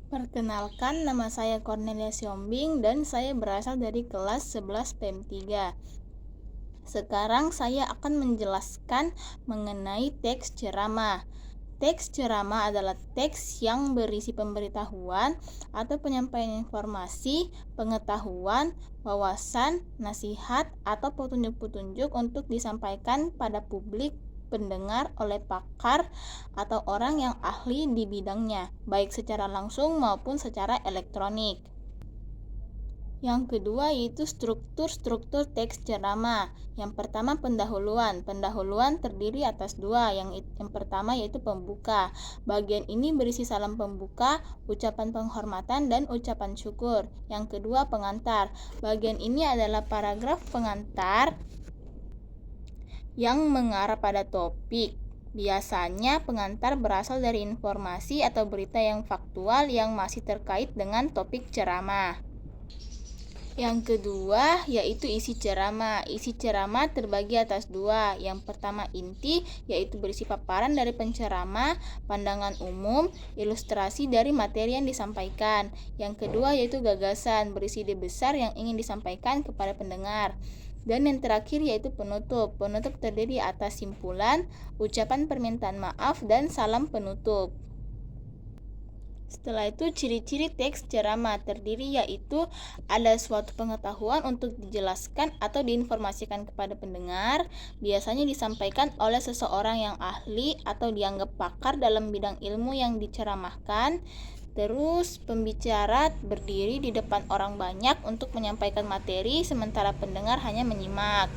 Perkenalkan, nama saya Cornelia Siombing dan saya berasal dari kelas 11 PEM 3. Sekarang saya akan menjelaskan mengenai teks ceramah. Teks ceramah adalah teks yang berisi pemberitahuan atau penyampaian informasi, pengetahuan, wawasan, nasihat, atau petunjuk-petunjuk untuk disampaikan pada publik pendengar oleh pakar atau orang yang ahli di bidangnya, baik secara langsung maupun secara elektronik. Yang kedua yaitu struktur teks ceramah. Yang pertama pendahuluan. Pendahuluan terdiri atas dua. Yang pertama yaitu pembuka. Bagian ini berisi salam pembuka, ucapan penghormatan, dan ucapan syukur. Yang kedua pengantar. Bagian ini adalah paragraf pengantar yang mengarah pada topik. Biasanya pengantar berasal dari informasi atau berita yang faktual yang masih terkait dengan topik ceramah. Yang kedua yaitu isi ceramah. Isi ceramah terbagi atas dua. Yang pertama inti, yaitu berisi paparan dari penceramah, pandangan umum, ilustrasi dari materi yang disampaikan. Yang kedua yaitu gagasan, berisi ide besar yang ingin disampaikan kepada pendengar. Dan yang terakhir yaitu penutup. Penutup terdiri atas simpulan, ucapan permintaan maaf, dan salam penutup. Setelah itu ciri-ciri teks ceramah terdiri yaitu ada suatu pengetahuan untuk dijelaskan atau diinformasikan kepada pendengar, biasanya disampaikan oleh seseorang yang ahli atau dianggap pakar dalam bidang ilmu yang diceramahkan. Terus pembicara berdiri di depan orang banyak untuk menyampaikan materi sementara pendengar hanya menyimak.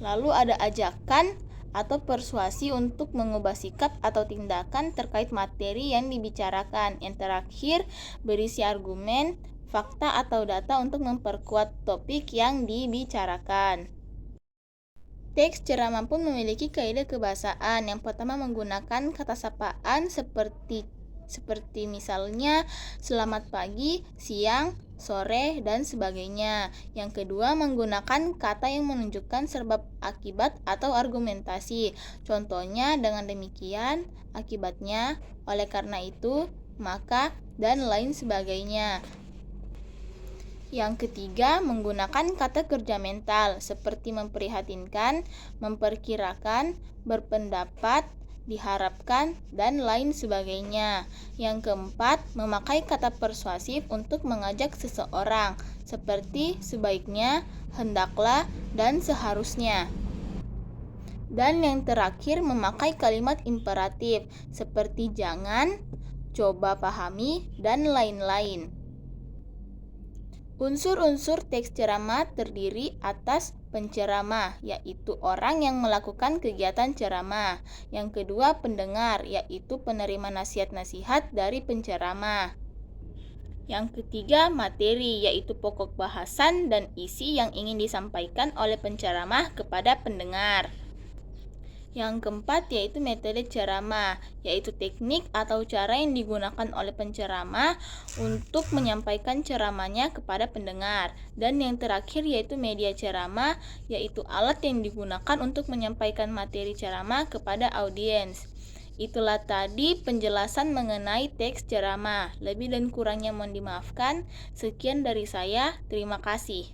Lalu ada ajakan atau persuasi untuk mengubah sikap atau tindakan terkait materi yang dibicarakan. Yang terakhir, berisi argumen, fakta atau data untuk memperkuat topik yang dibicarakan. Teks ceramah pun memiliki kaidah kebahasaan. Yang pertama menggunakan kata sapaan seperti misalnya selamat pagi, siang, sore, dan sebagainya. Yang kedua, menggunakan kata yang menunjukkan sebab akibat atau argumentasi. Contohnya dengan demikian, akibatnya, oleh karena itu, maka, dan lain sebagainya. Yang ketiga, menggunakan kata kerja mental seperti memprihatinkan, memperkirakan, berpendapat, diharapkan, dan lain sebagainya. Yang keempat, memakai kata persuasif untuk mengajak seseorang seperti sebaiknya, hendaklah, dan seharusnya. Dan yang terakhir, memakai kalimat imperatif seperti jangan, coba pahami, dan lain-lain. Unsur-unsur teks ceramah terdiri atas penceramah, yaitu orang yang melakukan kegiatan ceramah. Yang kedua, pendengar, yaitu penerima nasihat-nasihat dari penceramah. Yang ketiga, materi, yaitu pokok bahasan dan isi yang ingin disampaikan oleh penceramah kepada pendengar. Yang keempat yaitu metode ceramah, yaitu teknik atau cara yang digunakan oleh penceramah untuk menyampaikan ceramahnya kepada pendengar. Dan yang terakhir yaitu media ceramah, yaitu alat yang digunakan untuk menyampaikan materi ceramah kepada audiens. Itulah tadi penjelasan mengenai teks ceramah. Lebih dan kurangnya mohon dimaafkan. Sekian dari saya, terima kasih.